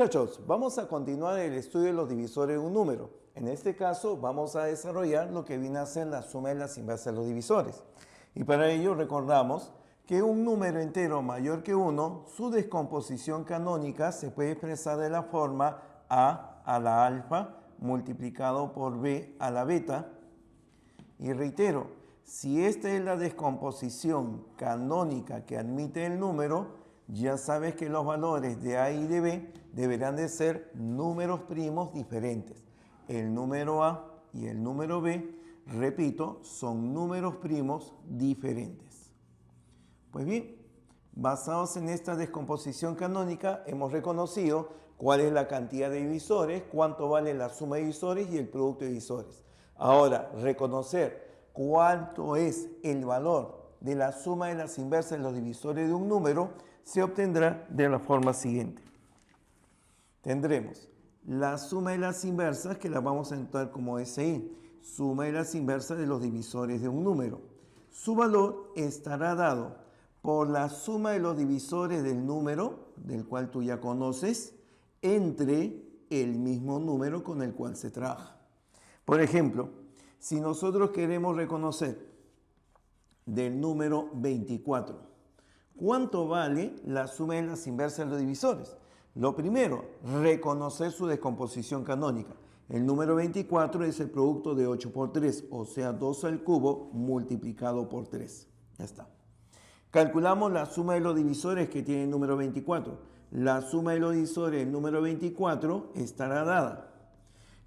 muchachos, vamos a continuar el estudio de los divisores de un número. En este caso vamos a desarrollar lo que viene a ser la suma de las inversas de los divisores. Y para ello recordamos que un número entero mayor que 1, su descomposición canónica se puede expresar de la forma a la alfa multiplicado por b a la beta. Y reitero, si esta es la descomposición canónica que admite el número, ya sabes que los valores de a y de b deberán de ser números primos diferentes. El número a y el número b, repito, son números primos diferentes. Pues bien, basados en esta descomposición canónica, hemos reconocido cuál es la cantidad de divisores, cuánto vale la suma de divisores y el producto de divisores. Ahora, reconocer cuánto es el valor de la suma de las inversas de los divisores de un número se obtendrá de la forma siguiente. Tendremos la suma de las inversas, que la vamos a anotar como SI, suma de las inversas de los divisores de un número. Su valor estará dado por la suma de los divisores del número, del cual tú ya conoces, entre el mismo número con el cual se trabaja. Por ejemplo, si nosotros queremos reconocer del número 24, ¿cuánto vale la suma de las inversas de los divisores? Lo primero, reconocer su descomposición canónica. El número 24 es el producto de 8 por 3, o sea, 2 al cubo multiplicado por 3. Ya está. Calculamos la suma de los divisores que tiene el número 24. La suma de los divisores del número 24 estará dada.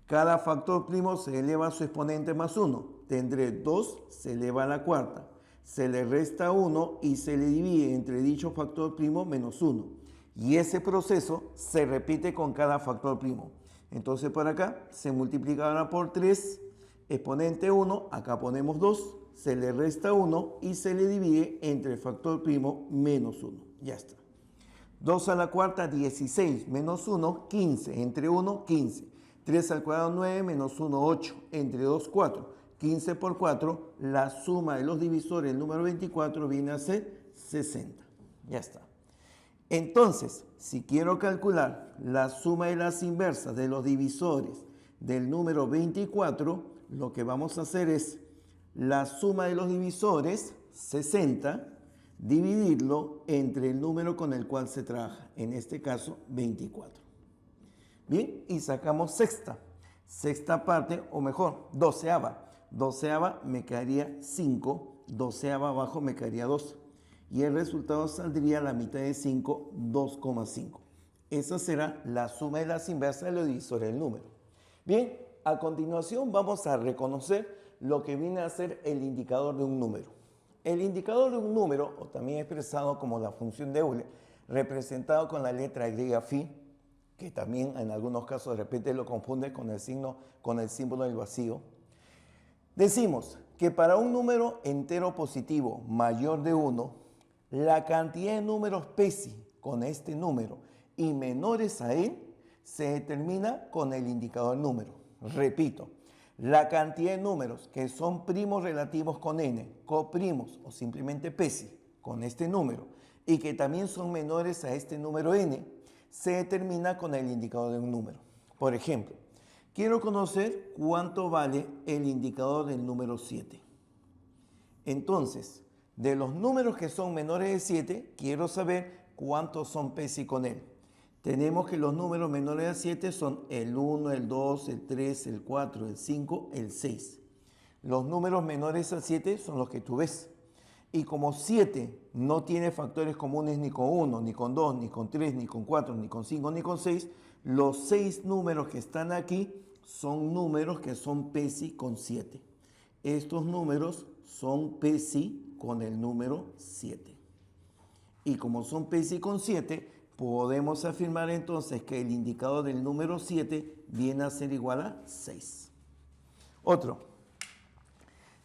Cada factor primo se eleva a su exponente más 1. Tendré 2, se eleva a la cuarta. Se le resta 1 y se le divide entre dicho factor primo menos 1. Y ese proceso se repite con cada factor primo. Entonces por acá se multiplicará por 3, exponente 1, acá ponemos 2, se le resta 1 y se le divide entre el factor primo menos 1. Ya está. 2 a la cuarta, 16, menos 1, 15, entre 1, 15. 3 al cuadrado, 9, menos 1, 8, entre 2, 4. 15 por 4, la suma de los divisores del número 24 viene a ser 60. Ya está. Entonces, si quiero calcular la suma de las inversas de los divisores del número 24, lo que vamos a hacer es la suma de los divisores, 60, dividirlo entre el número con el cual se trabaja, en este caso 24. Bien, y sacamos sexta. Sexta parte, o mejor, doceava. Doceava me quedaría 5, doceava abajo me quedaría 2. Y el resultado saldría la mitad de 5, 2,5. Esa será la suma de las inversas de los divisores del número. Bien, a continuación vamos a reconocer lo que viene a ser el indicador de un número. El indicador de un número, o también expresado como la función de Euler, representado con la letra griega phi, que también en algunos casos de repente lo confunde con el símbolo del vacío. Decimos que para un número entero positivo mayor de 1, la cantidad de números PESI con este número y menores a él se determina con el indicador número. Repito, la cantidad de números que son primos relativos con n, coprimos o simplemente PESI con este número y que también son menores a este número n, se determina con el indicador de un número. Por ejemplo, quiero conocer cuánto vale el indicador del número 7. Entonces, de los números que son menores de 7, quiero saber cuántos son PESI con él. Tenemos que los números menores de 7 son el 1, el 2, el 3, el 4, el 5, el 6. Los números menores a 7 son los que tú ves. Y como 7 no tiene factores comunes ni con 1, ni con 2, ni con 3, ni con 4, ni con 5, ni con 6, los 6 números que están aquí son números que son PESI con 7. Estos números son PESI con el número 7. Y como son PESI con 7, podemos afirmar entonces que el indicador del número 7 viene a ser igual a 6. Otro.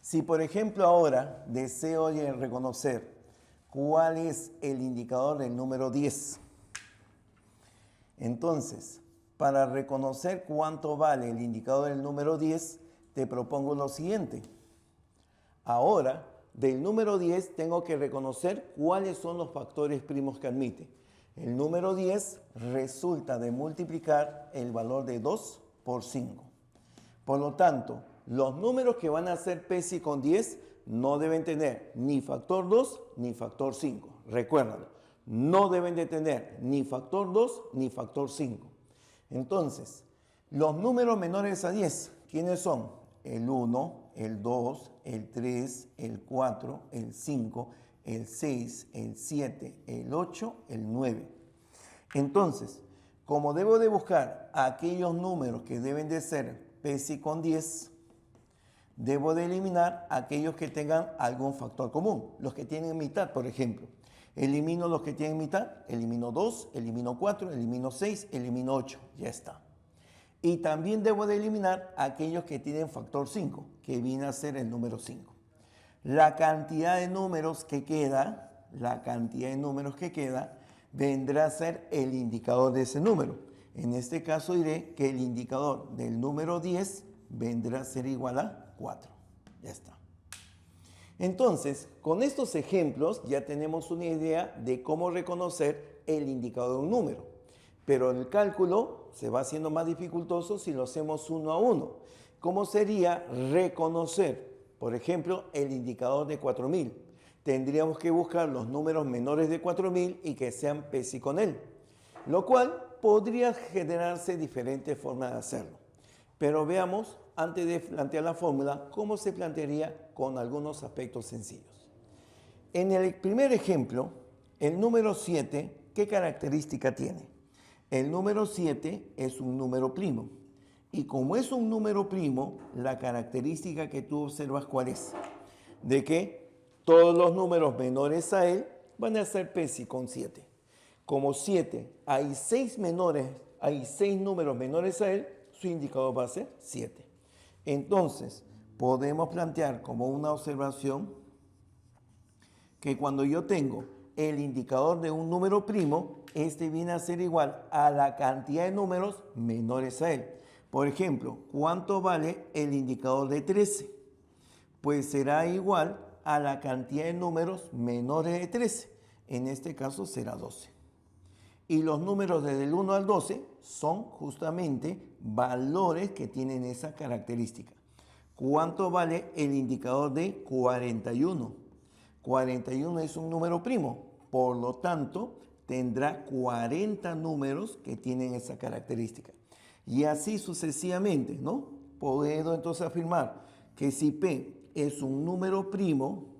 Si por ejemplo ahora deseo reconocer cuál es el indicador del número 10, entonces para reconocer cuánto vale el indicador del número 10, te propongo lo siguiente. Ahora, del número 10 tengo que reconocer cuáles son los factores primos que admite. El número 10 resulta de multiplicar el valor de 2 por 5. Por lo tanto, los números que van a ser PESI con 10 no deben tener ni factor 2 ni factor 5. Recuérdalo, no deben de tener ni factor 2 ni factor 5. Entonces, los números menores a 10, ¿quiénes son? El 1, el 2, el 3, el 4, el 5, el 6, el 7, el 8, el 9. Entonces, como debo de buscar aquellos números que deben de ser PESI con 10, debo de eliminar aquellos que tengan algún factor común. Los que tienen mitad, por ejemplo. Elimino los que tienen mitad, elimino 2, elimino 4, elimino 6, elimino 8. Ya está. Y también debo de eliminar aquellos que tienen factor 5, que viene a ser el número 5. La cantidad de números que queda, vendrá a ser el indicador de ese número. En este caso diré que el indicador del número 10 vendrá a ser igual a 4. Ya está. Entonces, con estos ejemplos ya tenemos una idea de cómo reconocer el indicador de un número. Pero el cálculo se va haciendo más dificultoso si lo hacemos uno a uno. ¿Cómo sería reconocer, por ejemplo, el indicador de 4000? Tendríamos que buscar los números menores de 4000 y que sean PESI con él, lo cual podría generarse diferentes formas de hacerlo. Pero veamos, antes de plantear la fórmula, cómo se plantearía con algunos aspectos sencillos. En el primer ejemplo, el número 7, ¿qué característica tiene? El número 7 es un número primo. Y como es un número primo, la característica que tú observas, ¿cuál es? De que todos los números menores a él van a ser PESI con 7. Como 7 hay 6 números menores a él, su indicador va a ser 7. Entonces, podemos plantear como una observación que cuando yo tengo el indicador de un número primo, este viene a ser igual a la cantidad de números menores a él. Por ejemplo, ¿cuánto vale el indicador de 13? Pues será igual a la cantidad de números menores de 13. En este caso será 12. Y los números desde el 1 al 12 son justamente valores que tienen esa característica. ¿Cuánto vale el indicador de 41? 41 es un número primo, por lo tanto tendrá 40 números que tienen esa característica. Y así sucesivamente, ¿no? Puedo entonces afirmar que si P es un número primo,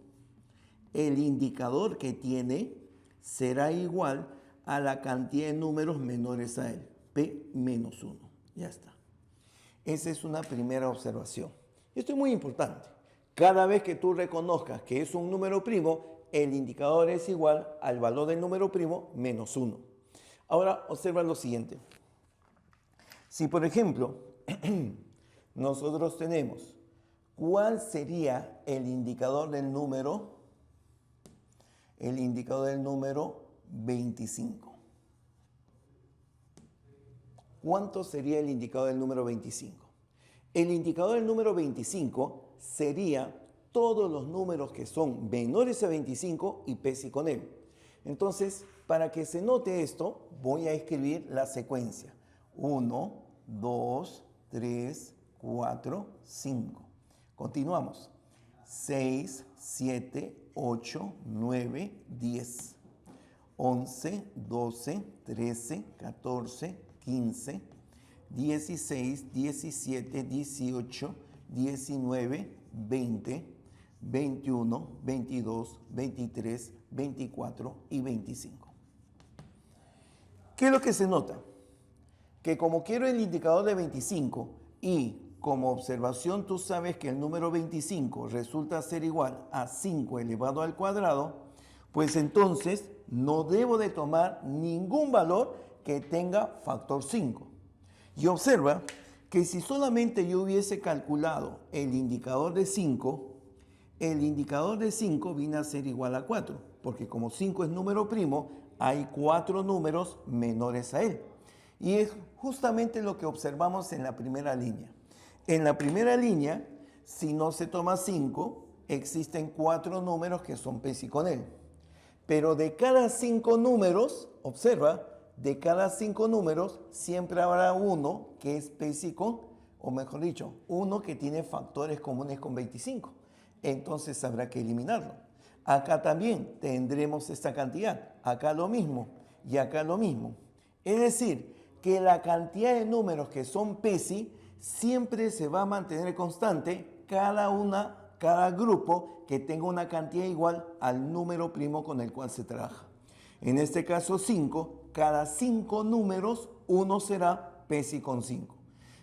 el indicador que tiene será igual a la cantidad de números menores a él, P menos 1. Ya está. Esa es una primera observación. Esto es muy importante. Cada vez que tú reconozcas que es un número primo, el indicador es igual al valor del número primo menos 1. Ahora observa lo siguiente. Si, por ejemplo, nosotros tenemos, ¿cuál sería el indicador del número? El indicador del número 25. ¿Cuánto sería el indicador del número 25? El indicador del número 25 sería todos los números que son menores a 25 y PESI con él. Entonces, para que se note esto, voy a escribir la secuencia. 1, 2, 3, 4, 5. Continuamos. 6, 7, 8, 9, 10. 11, 12, 13, 14, 15, 16, 17, 18, 19, 20, 21, 22, 23, 24 y 25. ¿Qué es lo que se nota? Que como quiero el indicador de 25 y como observación tú sabes que el número 25 resulta ser igual a 5 elevado al cuadrado, pues entonces no debo de tomar ningún valor que tenga factor 5. Y observa que si solamente yo hubiese calculado el indicador de 5, el indicador de 5 viene a ser igual a 4, porque como 5 es número primo, hay 4 números menores a él. Y es justamente lo que observamos en la primera línea. En la primera línea, si no se toma 5, existen 4 números que son PESI con él. Pero de cada 5 números, observa, de cada 5 números siempre habrá uno que es Pesi con, o mejor dicho, uno que tiene factores comunes con 25. Entonces habrá que eliminarlo. Acá también tendremos esta cantidad, acá lo mismo y acá lo mismo. Es decir, que la cantidad de números que son Pesi siempre se va a mantener constante cada grupo que tenga una cantidad igual al número primo con el cual se trabaja. En este caso 5, cada 5 números uno será Pesi con 5.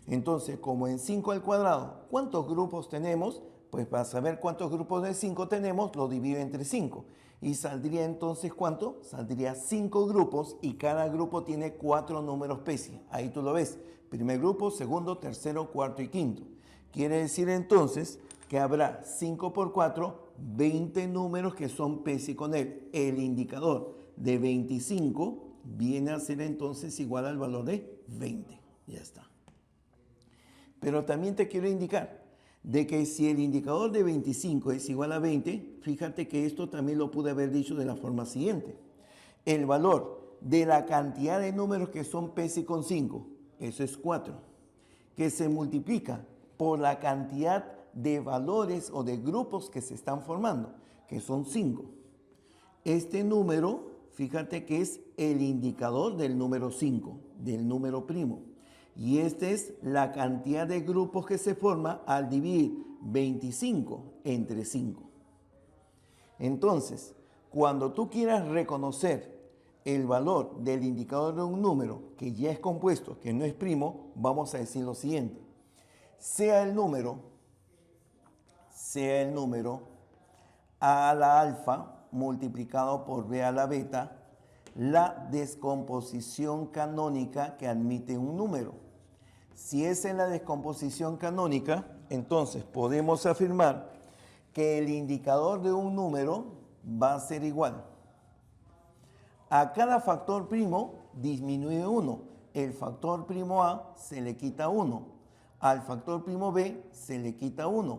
Entonces, como en 5 al cuadrado, ¿cuántos grupos tenemos? Pues para saber cuántos grupos de 5 tenemos, lo divido entre 5. Y saldría entonces, ¿cuánto? Saldría 5 grupos y cada grupo tiene 4 números Pesi. Ahí tú lo ves. Primer grupo, segundo, tercero, cuarto y quinto. Quiere decir entonces que habrá 5 por 4, 20 números que son Pesi con él. El indicador de 25 viene a ser entonces igual al valor de 20. Ya está. Pero también te quiero indicar de que si el indicador de 25 es igual a 20, fíjate que esto también lo pude haber dicho de la forma siguiente. El valor de la cantidad de números que son Pesi con 5, eso es 4, que se multiplica por la cantidad de valores o de grupos que se están formando, que son 5. Este número, fíjate que es el indicador del número 5, del número primo. Y esta es la cantidad de grupos que se forma al dividir 25 entre 5. Entonces, cuando tú quieras reconocer el valor del indicador de un número que ya es compuesto, que no es primo, vamos a decir lo siguiente. Sea el número a la alfa multiplicado por b a la beta, la descomposición canónica que admite un número. Si esa es la descomposición canónica, entonces podemos afirmar que el indicador de un número va a ser igual. A cada factor primo disminuye 1. El factor primo A se le quita 1. Al factor primo B se le quita 1.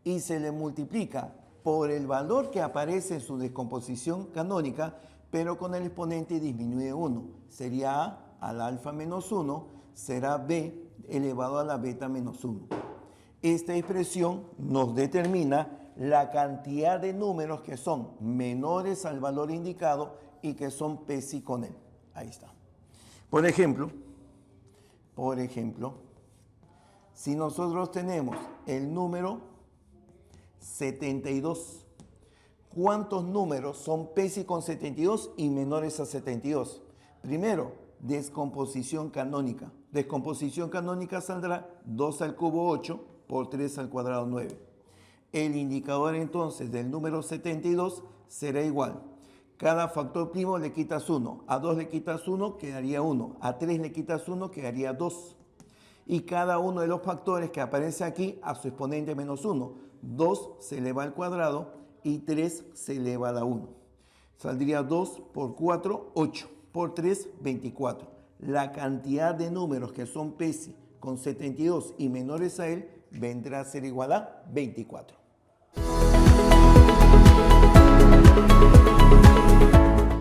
Y se le multiplica por el valor que aparece en su descomposición canónica, pero con el exponente disminuye 1. Sería A al alfa menos 1, será B elevado a la beta menos 1. Esta expresión nos determina la cantidad de números que son menores al valor indicado y que son Pesi con él. Ahí está. Por ejemplo, si nosotros tenemos el número 72, ¿cuántos números son Pesi con 72 y menores a 72? Primero, descomposición canónica. Descomposición canónica saldrá 2 al cubo 8 por 3 al cuadrado 9. El indicador entonces del número 72 será igual. Cada factor primo le quitas 1. A 2 le quitas 1, quedaría 1. A 3 le quitas 1, quedaría 2. Y cada uno de los factores que aparece aquí a su exponente menos 1. 2 se eleva al cuadrado y 3 se eleva a la 1. Saldría 2 por 4, 8. Por 3, 24. La cantidad de números que son Pesi con 72 y menores a él vendrá a ser igual a 24.